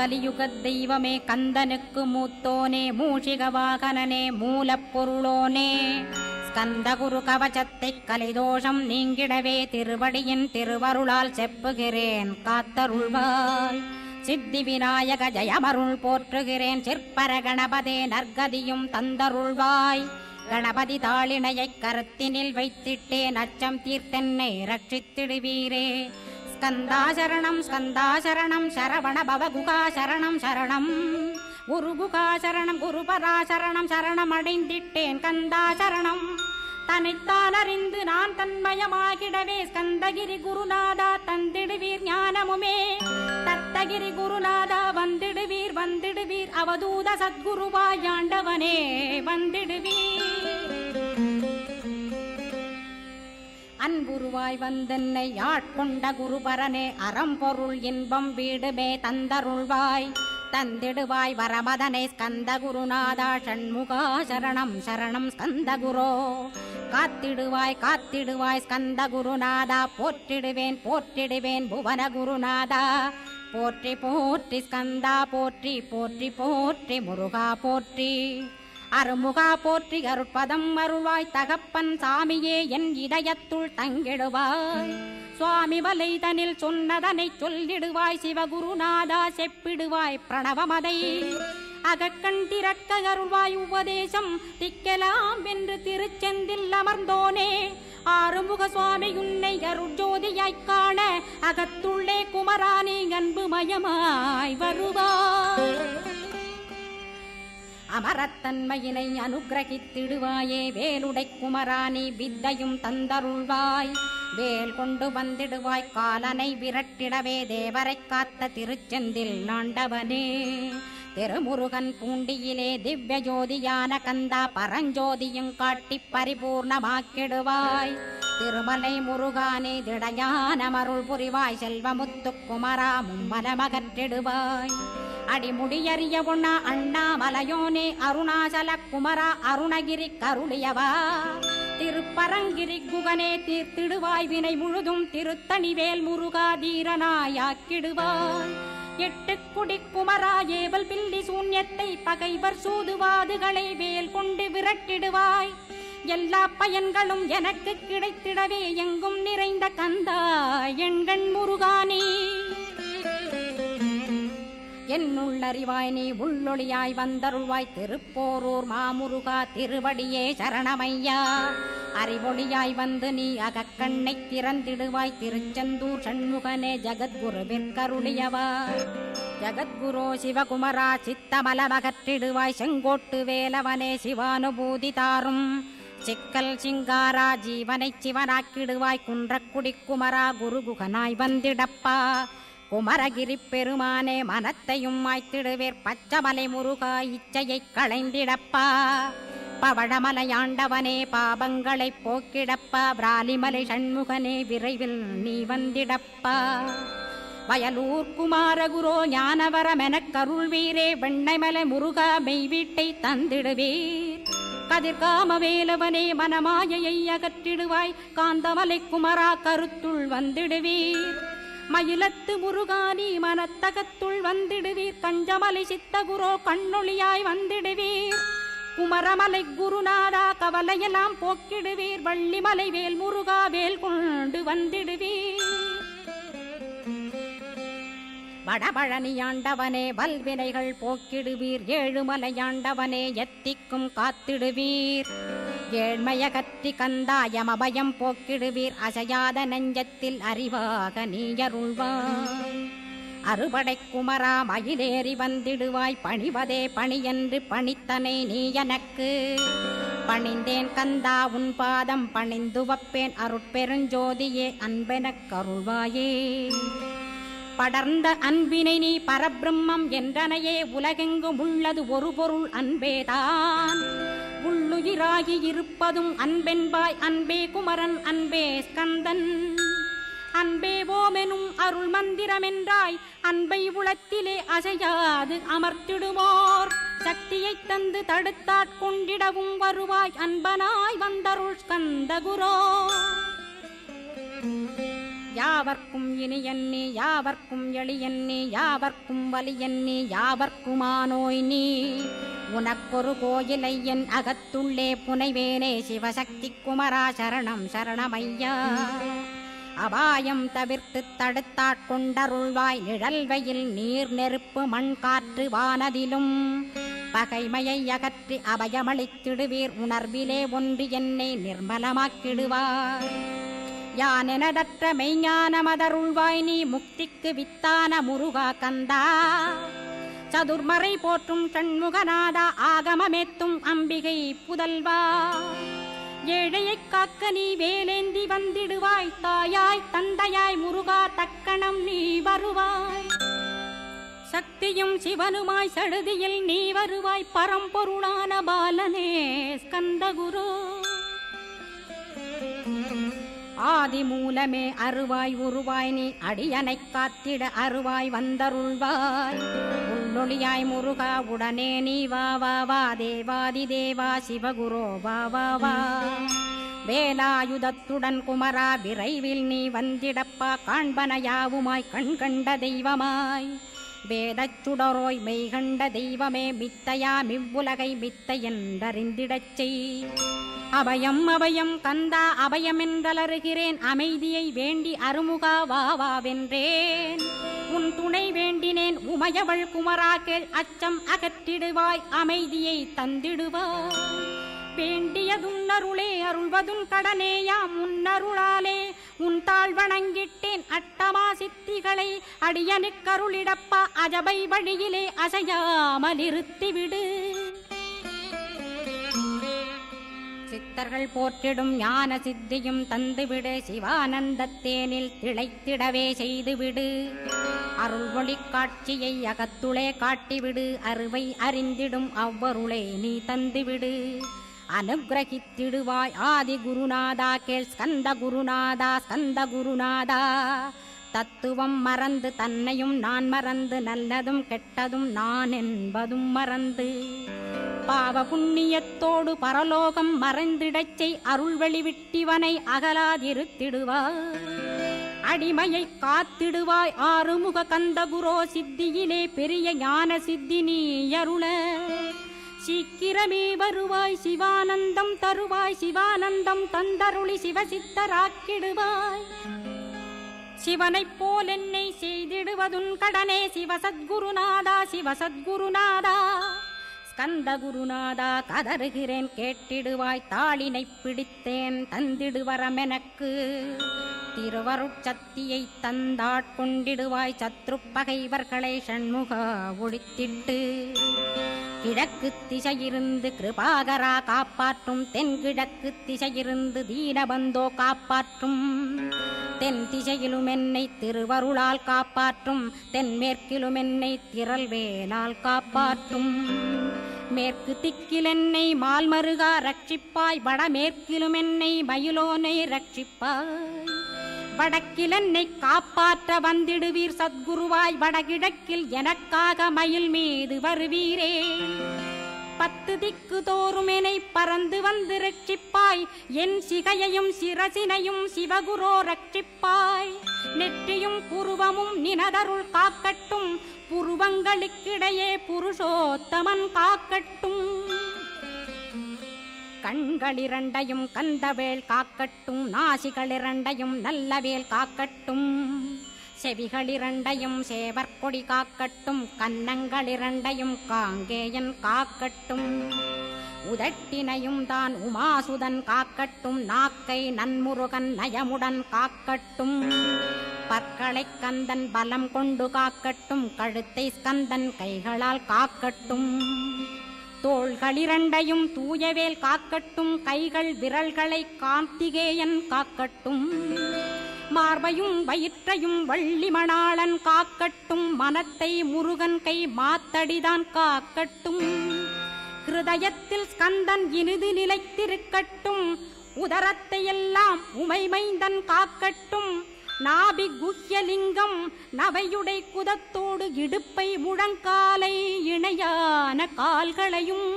கலியுகத் தெய்வமே கந்தனுக்கு மூத்தோனே மூஷிக வாகனனே மூலப்பொருளோனே ஸ்கந்தகுரு கவசத்தை கலிதோஷம் நீங்கிடவே திருவடியின் திருவருளால் செப்புகிறேன் காத்தருள்வாய். சித்தி விநாயக ஜெயமருள் போற்றுகிறேன் சிற்பர கணபதே நற்கதியும் தந்தருள்வாய். கணபதி தாளினையை கருத்தினில் வைத்திட்டேன் அச்சம் தீர்த்தென்னை ரட்சித்திடுவீரே. ஸ்கந்தாசரணம் ஸ்கந்தாசரணம் சரவண பவகுகா சரணம் சரணம் குருகுகா சரணம் குருபராசரணம் சரணம் அடைந்திட்டேன் கந்தாசரணம். தன்னைத்தான் அறிந்து நான் தன்மயமாகிடவே ஸ்கந்தகிரி குருநாதா தந்திடுவீர் ஞானமுமே. தத்தகிரி குருநாதா வந்திடுவீர் வந்திடுவீர் அவதூத சத்குருவாய் ஆண்டவனே வந்திடுவீர். அன்புருவாய் வந்தென்னை ஆட்கொண்ட குருபரனே அறம்பொருள் இன்பம் வீடுமே தந்தருள்வாய். தந்திடுவாய் வரமதனை ஸ்கந்த குருநாதா ஷண்முகா சரணம் சரணம் ஸ்கந்த குரோ. காத்திடுவாய் காத்திடுவாய் ஸ்கந்த குருநாதா போற்றிடுவேன் போற்றிடுவேன் புவன குருநாதா. போற்றி போற்றி ஸ்கந்தா போற்றி போற்றி போற்றி முருகா போற்றி. அருமுகா போற்றி அருட்பதம் அருள்வாய் தகப்பன் சாமியே என் இதயத்துள் தங்கிடுவாய். சுவாமி வலைதனில் சொன்னதனை சொல்லிடுவாய் சிவகுருநாதா செப்பிடுவாய் பிரணவமதை. அகக்கண்டிரக்க அருள்வாய் உபதேசம் திக்கலாம் என்று திருச்செந்தில் அமர்ந்தோனே. ஆறுமுக சுவாமி உன்னை அருட்ஜோதியாய்க் காண அகத்துள்ளே குமரானி அன்புமயமாய் வருவாய். அமரத்தன்மையினை அனுகிரகித்திடுவாயே வேலுடை குமராணி வித்தையும் தந்தருள்வாய். வேல் கொண்டு வந்திடுவாய் காலனை விரட்டிடவே தேவரை காத்த திருச்செந்தில் ஆண்டவனே. திருமுருகன் பூண்டியிலே திவ்ய ஜோதியான கந்தா பரஞ்சோதியும் காட்டி பரிபூர்ணமாக்கிடுவாய். திருமலை முருகானே திடையான மருள் புரிவாய் செல்வமுத்து குமரா மும்மலமகற்றிடுவாய். அடிமுடியறிய பொண்ணா அண்ணாமலையோனே அருணாசல குமரா அருணகிரி கருளியவா. திருப்பரங்கிரி குகனே தீர்த்திடுவாய் வினை முழுதும் திருத்தணிவேல் முருகா தீரனாயாக்கிடுவாய். எட்டுக்குடி குமரா ஏவல் பில்லி சூன்யத்தை பகைவர் சூதுவாதுகளை வேல் கொண்டு விரட்டிடுவாய். எல்லா பயன்களும் எனக்கு கிடைத்திடவே எங்கும் நிறைந்த கந்தா எண்கண் முருகானே. என்னுள்ளறிவாய் நீ உள்ளொளியாய் வந்தருள்வாய் திருப்போரூர் மாமுருகா திருவடியே சரணமையா. அறிவொளியாய் வந்து நீ அகக்கண்ணை திறந்திடுவாய் திருச்செந்தூர் சண்முகனே ஜகத்குருவிற்கருளியவா. ஜகத்குரோ சிவகுமரா சித்தமலமகற்றிடுவாய் செங்கோட்டு வேலவனே சிவானுபூதி தாரும். சிக்கல் சிங்காரா ஜீவனை சிவனாக்கிடுவாய் குன்றக்குடி குமரா குருகுகனாய் வந்திடப்பா. குமரகிரி பெருமானே மனத்தையும் மாய்த்திடுவேர் பச்சமலை முருகா இச்சையை களைந்திடப்பா. பவழமலையாண்டவனே பாபங்களை போக்கிடப்பா. பிராலிமலை சண்முகனே விரைவில் நீ வந்திடப்பா. வயலூர் குமாரகுரோ ஞானவரமெனக்கருள்வீரே வெண்ணைமலை முருகா மெய் வீட்டை தந்திடுவீர். கதிர்காம வேலவனே மனமாயையை அகற்றிடுவாய் காந்தமலை குமரா கருத்துள் வந்திடுவீர். மயிலத்து முருகானி மனத்தகத்துள் வந்திடுவீர். கஞ்சமலை சித்தகுரோ கண்ணொளியாய் வந்திடுவீர். குமரமலை குருநாதா கவலையெல்லாம் போக்கிடுவீர். வள்ளிமலை வேல் முருகா வேல் கொண்டு வந்திடுவீர். வடபழனியாண்டவனே வல்வினைகள் போக்கிடுவீர். ஏழுமலையாண்டவனே எத்திக்கும் காத்திடுவீர். ஏழ்மையகற்றி கந்தாயமபயம் போக்கிடுவீர். அசையாத நெஞ்சத்தில் அறிவாக நீயருள்வாய். அறுபடை குமரா மயிலேறி வந்திடுவாய். பணிவதே பணியென்று பணித்தனை நீ எனக்கு. பணிந்தேன் கந்தா உன் பாதம் பணிந்து வப்பேன் அருட்பெருஞ்சோதியே அன்பெனக் கருள்வாயே. படர்ந்த அன்பினை நீ பரபிரம்மம் என்றனையே. உலகெங்கும் உள்ளது ஒரு பொருள் அன்பேதான். உள்ளுயிராகி இருப்பதும் அன்பென்பாய் அன்பே குமரன் அன்பே ஸ்கந்தன். அன்பே ஓமெனும் அருள் மந்திரமென்றாய் அன்பை உளத்திலே அசையாது அமர்த்திடுமோர். சக்தியை தந்து தடுத்தாட்கொண்டிடவும் வருவாய் அன்பனாய் வந்தருள் ஸ்கந்த குரோ. யாவர்க்கும் இனியன்னி யாவர்க்கும் எளியன்னி யாவர்க்கும் வலியன்னி யாவர்க்குமானோய் நீ உனக்கொரு கோயிலை என் அகத்துள்ளே புனைவேனே சிவசக்தி குமரா சரணம் சரணமையா அபாயம் தவிர்த்து தடுத்தாட்கொண்டருள்வாய் நிழல்வையில் நீர் நெருப்பு மண் காற்று வானதிலும் பகைமையை அகற்றி அபயமளித்திடுவீர் உணர்விலே ஒன்று என்னை நிர்மலமாக்கிடுவார் யானெனதற்ற மெய்ஞானமதருள்வாய் நீ முக்திக்கு வித்தான முருகா கந்தா சதுர்மறை போற்றும் சண்முகநாதா ஆகமமேத்தும் அம்பிகை புதல்வா ஏழையைக் காக்க நீ வேலேந்தி வந்திடுவாய் தாயாய் தந்தையாய் முருகா தக்கணம் நீ வருவாய் சக்தியும் சிவனுமாய் சடுதியில் நீ வருவாய் பரம்பொருளான பாலனே ஸ்கந்தகுரு ஆதி மூலமே அருவாய் உருவாய் நீ அடியனைக் காத்திட அருவாய் வந்தருள்வாய் உள்ளொளியாய் முருகா உடனே நீ வா வா வா தேவாதி தேவா சிவகுரோ வா வா வா வேலாயுதத்துடன் குமரா விரைவில் நீ வந்திடப்பா காண்பன யாவுமாய் கண் கண்ட தெய்வமாய் வேதச் சுடரோய் மெய்கண்ட தெய்வமே மித்தையா மிவ்வுலகை மித்தை என்றறிந்திடச் செய் அபயம் அபயம் கந்தா அபயமென்றலறுகிறேன் அமைதியை வேண்டி அருமுகா வா வா வென்றேன் உன் துணை வேண்டினேன் உமையவள் குமரா கேள் அச்சம் அகற்றிடுவாய் அமைதியை தந்திடுவாய் வேண்டியதுன்னருளே அருள்வதும் கடனேயாம் உன்னருளாலே உன் தாழ் வணங்கிட்டேன் அட்டமா சித்திகளை அடியனுக்கருளிடப்பா அஜபை வழியிலே அசையாமல் இருத்திவிடு சித்தர்கள் போற்றிடும் ஞான சித்தியும் தந்துவிடு சிவானந்தத்தேனில் திளைத்திடவே செய்துவிடு அருள் ஒளி காட்சியை அகத்துளே காட்டிவிடு அருவை அறிந்திடும் அவ்வருளே நீ தந்துவிடு அனுகிரகித்திடுவாய் ஆதி குருநாதா கேள் ஸ்கந்த குருநாதா ஸ்கந்த குருநாதா தத்துவம் மறந்து தன்னையும் நான் மறந்து நல்லதும் கெட்டதும் நான் என்பதும் மறந்து பாவ புண்ணியத்தோடு பரலோகம் மறைந்திடச் செய் அருள் வெளிவிட்டிவனை அகலாதிருத்திடுவாய் அடிமையை காத்திடுவாய் ஆறுமுக கந்தகுரோ சித்தியிலே பெரிய ஞான சித்தி நீ அருள சீக்கிரமே வருவாய் சிவானந்தம் தருவாய் சிவானந்தம் தந்தருளி சிவசித்தராக்கிடுவாய் சிவனைப் போல் என்னை செய்திடுவதுன் கடனே சிவசத்குருநாதா சிவசத்குருநாதா ஸ்கந்த குருநாதா கதறுகிறேன் கேட்டிடுவாய் தாளினை பிடித்தேன் தந்திடுவரமெனக்கு திருவருட்சக்தியை தந்தாட்கொண்டிடுவாய் சத்ரு பகைவர்களை சண்முகா ஒழித்திட்டு கிழக்கு திசையிருந்து கிருபாகரா காப்பாற்றும் தென்கிழக்கு திசையிருந்து தீனபந்தோ காப்பாற்றும் தென் திசையிலும் என்னை திருவருளால் காப்பாற்றும் தென்மேற்கிலும் என்னை திரள்வேலால் காப்பாற்றும் மேற்கு திக்கில் என்னை மால்மருகா ரட்சிப்பாய் வடமேற்கிலும் என்னை மயிலோனை ரட்சிப்பாய் வடக்கில் என்னை காப்பாற்ற வந்திடுவீர் சத்குருவாய் வடகிழக்கில் எனக்காக மயில் மீது வருவீரே 10 திக்கு தோறும் என்னை பறந்து வந்து ரட்சிப்பாய் என் சிகையையும் சிரசினையும் சிவகுரோ ரட்சிப்பாய் நெற்றியும் புருவமும் நினதருள் காக்கட்டும் புருவங்களுக்கிடையே புருஷோத்தமன் காக்கட்டும் கண்களிரண்டையும் கந்தவேல் காக்கட்டும் நாசிகளிரண்டையும் நல்லவேல் காக்கட்டும் செவிகளிரண்டையும் சேவற்கொடி காக்கட்டும் கன்னங்களிரண்டையும் காங்கேயன் காக்கட்டும் உதட்டினையும் தான் உமாசுதன் காக்கட்டும் நாக்கை நன்முருகன் நயமுடன் காக்கட்டும் பற்களை கந்தன் பலம் கொண்டு காக்கட்டும் கழுத்தை ஸ்கந்தன் கைகளால் காக்கட்டும் தோள்களிரண்டையும் தூயவேல் காக்கட்டும் கைகள் விரல்களை கார்த்திகேயன் காக்கட்டும் மார்பையும் வயிற்றையும் வள்ளி மணாளன் காக்கட்டும் மனத்தை முருகன் கை மாத்தடிதான் காக்கட்டும் ஹிருதயத்தில் ஸ்கந்தன் இனிது நிலைத்திருக்கட்டும் உதரத்தை எல்லாம் உமைமைந்தன் காக்கட்டும் நாபி குஹ்யலிங்கம் நவையுடை குதத்தோடு இடுப்பை முழங்காலை இணையான கால்களையும்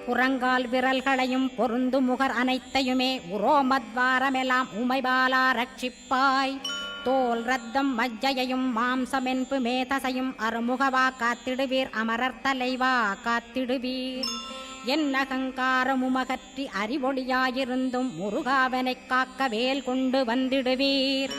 புறங்கால் விரல்களையும் பொருந்து முகர் அனைத்தையுமே உரோமத்வாரமெல்லாம் உமைபாலா ரட்சிப்பாய். தோல் ரத்தம் மஜ்ஜையையும் மாம்சமென்பு மேதசையும் அருமுகவா காத்திடுவீர், அமரர் தலைவா காத்திடுவீர். என் அகங்காரமுமகற்றி அறிவொளியாயிருந்தும் முருகாவனைக் காக்க வேல் கொண்டு வந்திடுவீர்.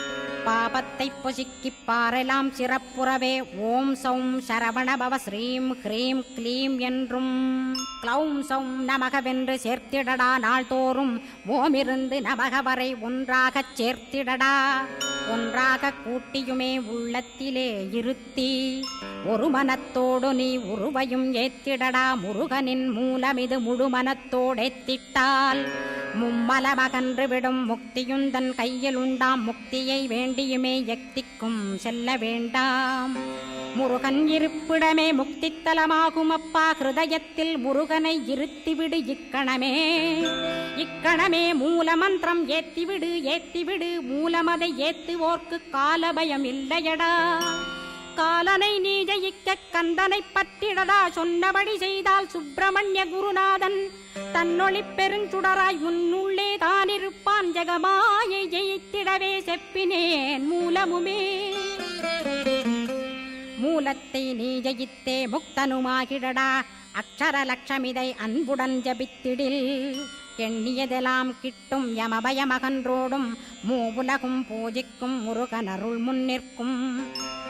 பாபத்தை பொசுக்கிப் பாரெலாம் சிறப்புறவே ஓம் சௌம் சரவணபவ ஸ்ரீம் ஹ்ரீம் க்ளீம் என்றும் க்ளௌம் சௌம் நமகவென்று சேர்த்திடடா. நாள்தோறும் ஓமிருந்து நமக வரை ஒன்றாகச் சேர்த்திடடா. ஒன்றாக கூட்டியுமே உள்ளத்திலே இருத்தி ஒரு மனத்தோடு நீ உருவையும் ஏத்திடடா. முருகனின் மூலமிது முழு மனத்தோடேத்திட்டால் மும்மலமகன்று விடும் முக்தியுந்தன் கையில் உண்டாம். முக்தியை வேண்டியுமே எக்திக்கும் செல்ல வேண்டாம். முருகன் இருப்பிடமே முக்தித்தலமாகும் அப்பா. ஹிருதயத்தில் முருகனை இருத்திவிடு இக்கணமே. இக்கணமே மூலமந்திரம் ஏத்திவிடு ஏத்திவிடு. மூலமதை ஏத்துவோர்க்கு காலபயம் இல்லையடா. காலனை நீ ஜெயிக்க கந்தனை பற்றிடடா. சொன்னபடி செய்தால் சுப்பிரமணிய குருநாதன் தன்னொளி பெருஞ்சுடராய் உன்னுள்ளே தானிருப்பான். ஜெகமாயை ஜெயித்திடவே செப்பினேன் மூலமுமே. மூலத்தை நீ ஜெயித்தே முக்தனுமாகிடடா. அக்ஷர லட்சமிதை அன்புடன் ஜபித்திடில் எண்ணியதெல்லாம் கிட்டும். யமபயமகன்றோடும் மூவுலகும் பூஜிக்கும் முருகனருள் முன்னிற்கும்.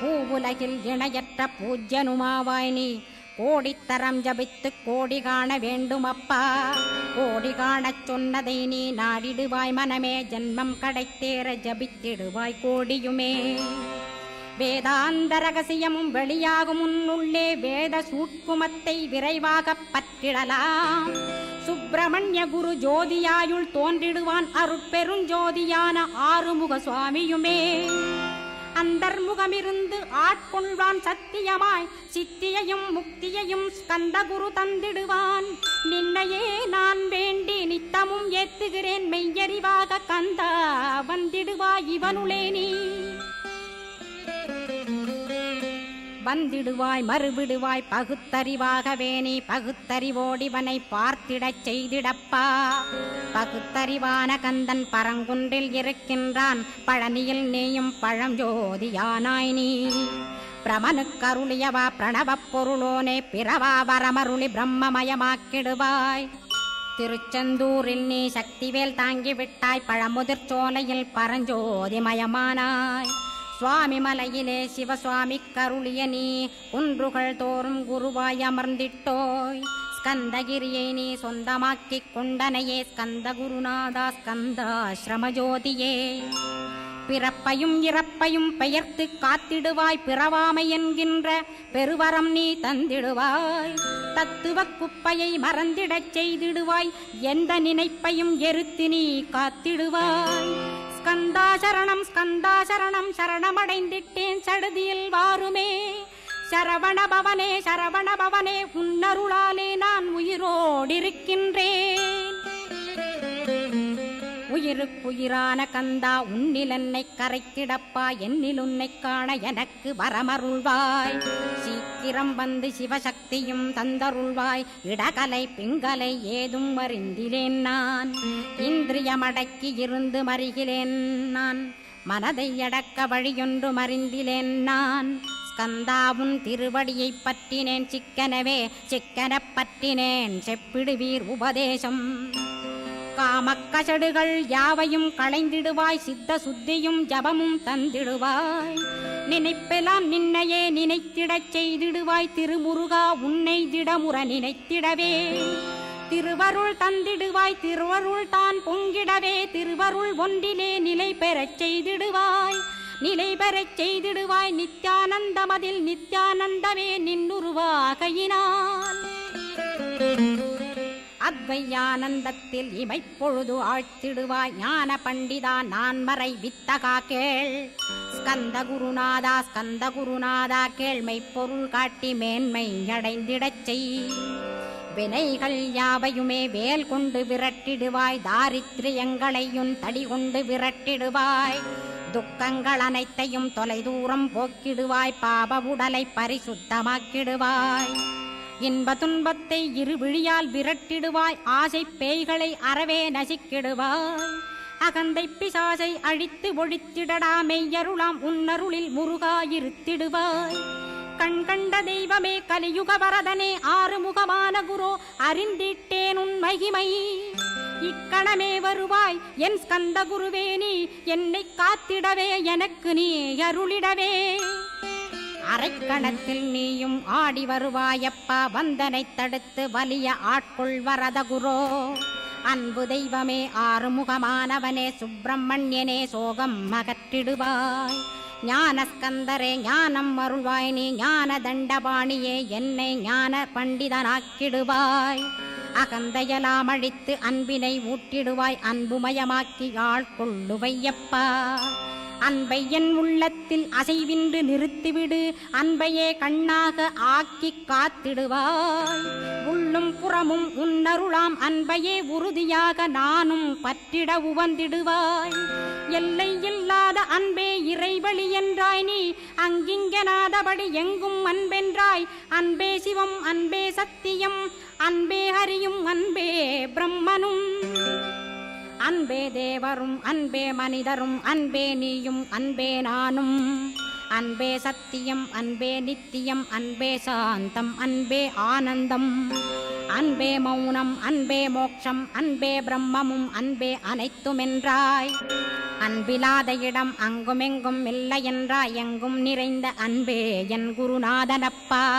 பூவுலகில் இணையற்ற பூஜ்யனுமாவாய் நீ. கோடித்தரம் ஜபித்து கோடி காண வேண்டுமப்பா. கோடி காணச் சொன்னதை நீ நாடிடுவாய் மனமே. ஜென்மம் கடைத்தேற ஜபித்திடுவாய் கோடியுமே. வேதாந்த ரகசியமும் வெளியாகும் உன்னுள்ளே. வேத சூட்குமத்தை விரைவாகப் பற்றிடலாம். சுப்பிரமணிய குரு ஜோதியாயுள் தோன்றிடுவான் அருட்பெருஞ்சோதியான ஆறுமுக சுவாமியுமே. அந்தர்முகமிருந்து ஆட்கொள்வான் சத்தியமாய். சித்தியையும் முக்தியையும் ஸ்கந்த குரு தந்திடுவான். நின்னையே நான் வேண்டி நித்தமும் ஏத்துகிறேன் மெய்யறிவாக கந்தா வந்திடுவாய் இவனுளே நீ. வந்திடுவாய் மறுவிடுவாய் பகுத்தறிவாகவே நீ. பகுத்தறிவோடிவனை பார்த்திடச் செய்திடப்பா. பகுத்தறிவான கந்தன் பரங்குன்றில் இருக்கின்றான். பழனியில் நீயும் பழஞ்சோதியானாய் நீ. பிரமனுக்கருளியவா பிரணவப் பொருளோனே. பிறவா வரமருளி பிரம்மமயமாக்கிடுவாய். திருச்செந்தூரில் நீ சக்திவேல் தாங்கிவிட்டாய். பழமுதிர் சோலையில் பரஞ்சோதிமயமானாய். சுவாமி மலையிலே சிவசுவாமி கருளிய நீ. குன்றுகள் தோறும் குருவாய் அமர்ந்திட்டோய். ஸ்கந்தகிரியை நீ சொந்தமாக்கிக் கொண்டனையே. ஸ்கந்த குருநாதா ஸ்கந்தாஸ்ரமஜோதியே. பிறப்பையும் இறப்பையும் பெயர்த்து காத்திடுவாய். பிறவாமை என்கின்ற பெருவரம் நீ தந்திடுவாய். தத்துவ குப்பையை மறந்திடச் செய்திடுவாய். எந்த நினைப்பையும் எரித்து நீ காத்திடுவாய். ஸ்கந்தா சரணம் ஸ்கந்தா சரணம் சரணமடைந்திட்டேன் சடுதியில் வாருமே. சரவண பவனே சரவண பவனே உன்னருளாலே நான் உயிரோடிருக்கின்றேன். உயிருக்குயிரான கந்தா உன்னில் என்னை கரைத்திடப்பா. என்னில் உன்னை காண எனக்கு வரமருள்வாய். சீக்கிரம் வந்து சிவசக்தியும் தந்தருள்வாய். இடகலை பிங்கலை ஏதும் அறிந்திலேன் நான். இந்திரியமடக்கி இருந்து மறிகிறேன் நான். மனதை அடக்க வழியொன்று மறிந்திலேன் நான். ஸ்கந்தாவும் திருவடியை பற்றினேன் சிக்கனவே. சிக்கனப் பற்றினேன் செப்பிடுவீர் உபதேசம். காமக்கசடுகள் யாவையும் களைந்திடுவாய். சித்த சுத்தியும் ஜபமும் தந்திடுவாய். நினைப்பெல்லாம் நின்னையே நினைத்திடச் செய்திடுவாய். திருமுருகா உன்னை திடமுற நினைத்திடவே திருவருள் தந்திடுவாய். திருவருள் தான் பொங்கிடவே திருவருள் ஒன்றிலே நிலை பெறச் செய்திடுவாய். நிலை பெறச் செய்திடுவாய். நித்யானந்தமதில் நித்யானந்தமே நின்னுருவாகையினால். அத்வையானந்தத்தில் இமைப்பொழுது ஆழ்த்திடுவாய். ஞான பண்டிதா நான் மறை வித்தகா கேள். ஸ்கந்த குருநாதா ஸ்கந்த குருநாதா கேள்மை பொருள் காட்டி மேன்மை அடைந்திடச் செய். வினைகள் யாவையுமே வேல் கொண்டு விரட்டிடுவாய். தாரித்ரியங்களையும் தடி கொண்டு விரட்டிடுவாய். துக்கங்கள் அனைத்தையும் தொலை தூரம் போக்கிடுவாய். பாப உடலை பரிசுத்தமாக்கிடுவாய். இன்ப துன்பத்தை இரு விழியால் விரட்டிடுவாய், ஆசை பேய்களை அறவே நசிக்கிடுவாய். அகந்தை பிசாசை அழித்து ஒழித்திடடா, மெய்யருளாம் உன்னருளில் முருகா இருத்திடுவாய். கண் கண்ட தெய்வமே கலியுக வரதனே, ஆறுமுகமான குரோ அறிந்திட்டேன் உன் மகிமை. இக்கணமே வருவாய் என் ஸ்கந்த குருவே, நீ என்னை காத்திடவே எனக்கு நீ அருளிடவே. அரைக்கணத்தில் நீயும் ஆடி வருவாயப்பா, வந்தனை தடுத்து வலிய ஆட்கொள் வரத குரோ. அன்பு தெய்வமே ஆறுமுகமானவனே, சுப்பிரமணியனே சோகம் அகற்றிடுவாய். ஞானஸ்கந்தரே ஞானம் அருள்வாய், நீ ஞான தண்டபாணியே என்னை ஞான பண்டிதனாக்கிடுவாய். அகந்தையலாம் அழித்து அன்பினை ஊட்டிடுவாய், அன்புமயமாக்கி ஆள்கொள்ளுவையப்பா. அன்பை என் உள்ளத்தில் அசைவின்று நிறுத்திவிடு, அன்பையே கண்ணாக ஆக்கி காத்திடுவாய். உள்ளும் புறமும் உன்னருளாம் அன்பையே உறுதியாக நானும் பற்றிட உவந்திடுவாய். எல்லை இல்லாத அன்பே இறைவழி என்றாய், நீ அங்கிங்கனாதபடி எங்கும் அன்பென்றாய். அன்பே சிவம், அன்பே சத்தியம், அன்பே ஹரியும், அன்பே பிரம்மனும். அன்பே தேவரும், அன்பே மனிதரும், அன்பே நீயும், அன்பே நானும். அன்பே சத்தியம், அன்பே நித்தியம், அன்பே சாந்தம், அன்பே ஆனந்தம். அன்பே மௌனம், அன்பே மோட்சம், அன்பே பிரம்மமும், அன்பே அனைத்துமென்றாய். அன்பிலாத இடம் அங்குமெங்கும் இல்லை என்றாய், எங்கும் நிறைந்த அன்பே என் குருநாதனப்பா.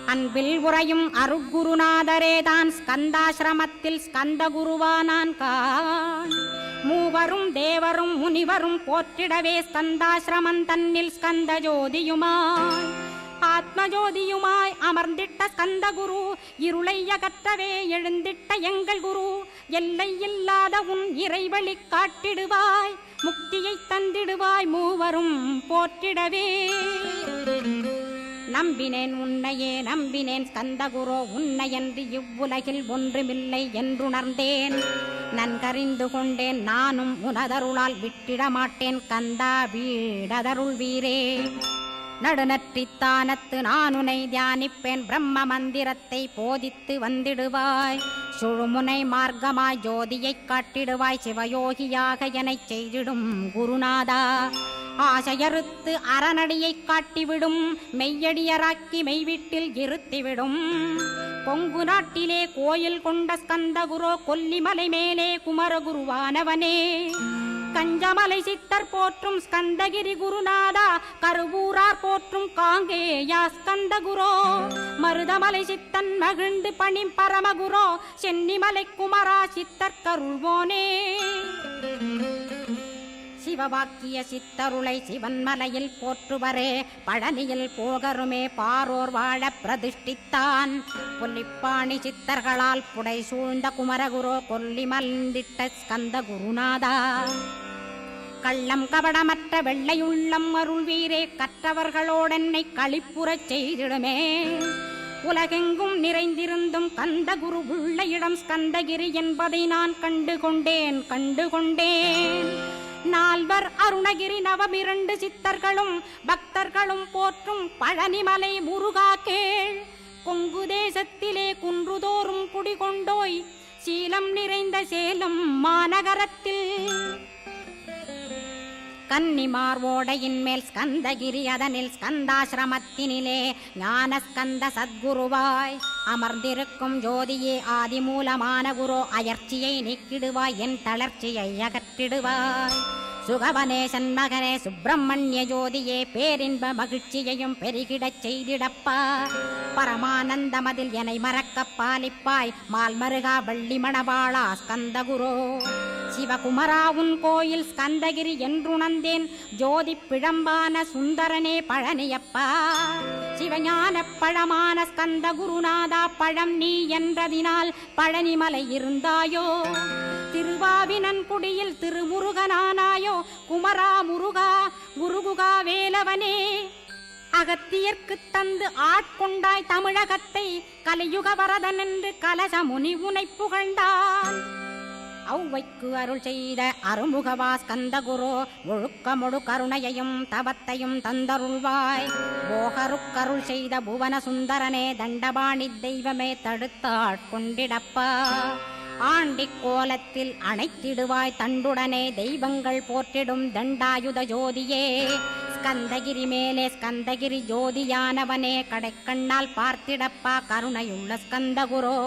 அன்பில் உறையும் அருட்குருநாதரேதான் ஸ்கந்தாசிரமத்தில் ஸ்கந்த குருவானான் கான். மூவரும் தேவரும் முனிவரும் போற்றிடவே ஸ்கந்தாசிரமம் தன்னில் ஸ்கந்த ஜோதியுமாய் ஆத்மஜோதியுமாய் அமர்ந்திட்ட ஸ்கந்த குரு. இருளை அகற்றவே எழுந்திட்ட எங்கள் குரு. எல்லை இல்லாத உன் இறைவழி காட்டிடுவாய், முக்தியை தந்திடுவாய் மூவரும் போற்றிடவே. நம்பினேன் உன்னையே நம்பினேன் ஸ்கந்தகுரோ, உன்னையன்று இவ்வுலகில் ஒன்றுமில்லை என்றுணர்ந்தேன். நன்கறிந்து கொண்டேன் நானும் உனதருளால் விட்டிட மாட்டேன் கந்தா, வீடதருள் வீரே. நடுநற்றித்தானத்து நான் உனை தியானிப்பேன், பிரம்ம மந்திரத்தை போதித்து வந்திடுவாய். சுழுமுனை மார்க்கமாய் ஜோதியைக் காட்டிடுவாய், சிவயோகியாக எனச் செய்திடும் குருநாதா. ஆசையறுத்து அறநடியைக் காட்டிவிடும், மெய்யடியராக்கி மெய்வீட்டில் இருத்திவிடும். கொங்கு நாட்டிலே கோயில் கொண்ட ஸ்கந்தகுரோ, கொல்லிமலை மேலே குமரகுருவானவனே. கஞ்சமலை சித்தர் போற்றும் ஸ்கந்தகிரி குருநாதா, கருவூரார் போற்றும் காங்கேயா ஸ்கந்தகுரோ. மருதமலை சித்தன் மகிழ்ந்து பணி பரமகுரோ, சென்னிமலை குமரா சித்தர் கருள்வோனே. சிவவாக்கிய சித்தருளை சிவன்மலையில் போற்றுவரே, பழனியில் போகருமே பாரோர் வாழ பிரதிஷ்டித்தான். கொல்லிப்பாணி சித்தர்களால் புடை சூழ்ந்த குமரகுரோ, கொல்லி மல்ந்திட்ட ஸ்கந்த குருநாதா. கள்ளம் கபடமற்ற வெள்ளையுள்ளம் அருள் வீரே, கற்றவர்களோடென்னை களிப்புறச் செய்திடுமே. உலகெங்கும் நிறைந்திருந்தும் கந்த குரு உள்ள இடம் ஸ்கந்தகிரி என்பதை நான் கண்டுகொண்டேன். நால்வர் அருணகிரி நவமிரண்டு சித்தர்களும் பக்தர்களும் போற்றும் பழனிமலை முருகா கேள். கொங்கு தேசத்திலே குன்றுதோறும் குடிகொண்டோய், சீலம் நிறைந்த சேலம் மாநகரத்தில். கன்னிமார் ஓடையின் மேல் ஸ்கந்தகிரி, அதனில் ஸ்கந்தாசிரமத்தினிலே ஞான ஸ்கந்த சத்குருவாய் அமர்ந்திருக்கும் ஜோதியே ஆதிமூலமான குரு. அயற்சியை நீக்கிடுவாய், என் தளர்ச்சியை அகற்றிடுவாய். சுகவனேசன் மகனே சுப்பிரமணிய ஜோதியே, பேரின்ப மகிழ்ச்சியையும் பெருகிடச் செய்திடப்பா. பரமானந்தமதில் என்னை மறக்க பாலிப்பாய், மால்மருகா வள்ளி மணவாளா ஸ்கந்தகுரோ. சிவகுமரா உன் கோயில் ஸ்கந்தகிரி என்றுணர்ந்தேன், ஜோதி பிழம்பான சுந்தரனே பழனியப்பா. சிவஞான பழமான ஸ்கந்த குருநாதா, பழம் நீ என்றதினால் பழனிமலை இருந்தாயோ. திருவாவினன்குடியில் திருமுருகனானாயோ, குமரா முருகா குருகுகா வேலவனே. அகத்தியர்க்கு தந்து ஆட்கொண்டாய் தமிழகத்தை, கலியுக வரதன் என்று கலச முனி உனை புகழ்ந்தான். ஔவைக்கு அருள் செய்த அருமுகவா ஸ்கந்தகுரு முழுக்கமுழு கருணையையும் தவத்தையும் தந்தருள்வாய். போகருக்கருள் செய்த புவன சுந்தரனே தண்டபாணி தெய்வமே தடுத்தாட்கொண்டிடப்பா. ஆண்டிக் கோலத்தில் அணைத்திடுவாய் தண்டுடனே தெய்வங்கள் போற்றிடும் தண்டாயுத ஜோதியே. ஸ்கந்தகிரி மேலே ஸ்கந்தகிரி ஜோதியானவனே கடைக்கண்ணால் பார்த்திடப்பா கருணையுள்ள ஸ்கந்தகுரோ.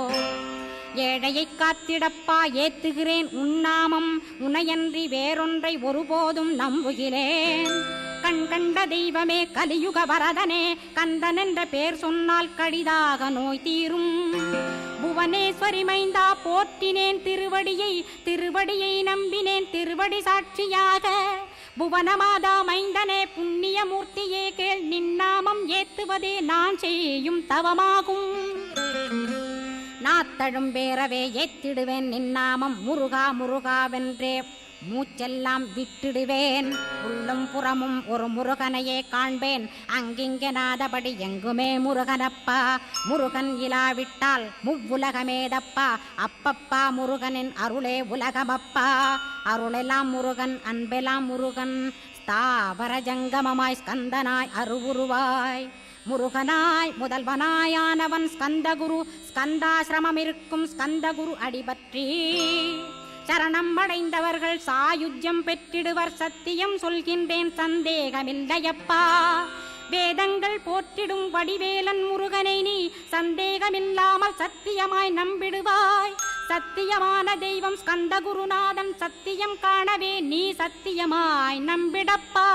ஏழையை காத்திடப்பா ஏத்துகிறேன் உன்னாமம் உனையன்றி வேறொன்றை ஒருபோதும் நம்புகிறேன். கண் கண்ட தெய்வமே கலியுக வரதனே கந்தன் என்ற பேர் சொன்னால் கடிதாக நோய் தீரும். புவனேஸ்வரி மைந்தா போற்றினேன் திருவடியை நம்பினேன் திருவடி சாட்சியாக. புவனமாதா மைந்தனே புண்ணியமூர்த்தியே கேள் நின்னாமம் ஏத்துவதே நான் செய்யும் தவமாகும். நாத்தழும் பேரவே ஏத்திடுவேன் நின்னாமம் முருகா முருகாவென்றே மூச்செல்லாம் விட்டிடுவேன். உள்ளும் புறமும் ஒரு முருகனையே காண்பேன் அங்கிங்கெனாதபடி எங்குமே முருகனப்பா. முருகன் இலாவிட்டால் முவ்வுலகமேதப்பா. அப்பப்பா முருகனின் அருளே உலகமப்பா. அருளெல்லாம் முருகன் அன்பெல்லாம் முருகன் ஸ்தாவர ஜங்கமமாய் ஸ்கந்தனாய் அருவுருவாய். முருகனாய் முதல்வனாயானவன் ஸ்கந்தகுரு. ஸ்கந்தாசிரமம் இருக்கும் ஸ்கந்தகுரு அடிபற்றி சரணம் அடைந்தவர்கள் சாயுஜ்யம் பெற்றிடுவர். சத்தியம் சொல்கின்றேன் சந்தேகமில்லையப்பா. வேதங்கள் போற்றிடும் வடிவேலன் முருகனை நீ சந்தேகமில்லாமல் சத்தியமாய் நம்பிடுவாய். சத்தியமான தெய்வம் ஸ்கந்தகுருநாதன் சத்தியம் காணவே நீ சத்தியமாய் நம்பிடப்பா.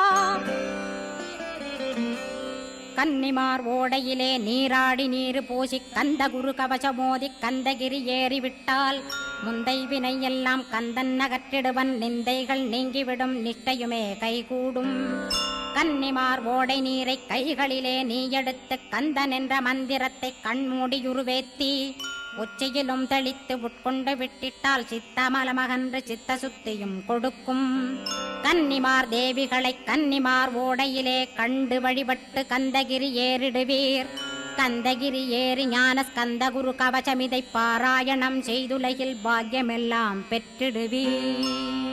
கன்னிமார் ஓடையிலே நீராடி நீரு பூசி கந்தகுரு கவசமோதி கந்தகிரி ஏறிவிட்டால் முந்தை வினை எல்லாம் கந்தன் நகற்றிடுவன். நிந்தைகள் நீங்கிவிடும் நிஷ்டையுமே கைகூடும். கன்னிமார் ஓடை நீரை கைகளிலே நீ எடுத்து கந்தன் என்ற மந்திரத்தை கண்மூடியுருவேத்தி உச்சியிலும் தெளித்து உட்கொண்டு விட்டிட்டால் சித்தமலமகன்று சித்த சுத்தியும் கொடுக்கும். கன்னிமார் தேவிகளை கன்னிமார் ஓடையிலே கண்டு வழிபட்டு கந்தகிரி ஏறிடுவீர். கந்தகிரி ஏறி ஞான ஸ்கந்தகுரு கவசமிதை பாராயணம் செய்துலகில் பாக்கியமெல்லாம் பெற்றிடுவீர்.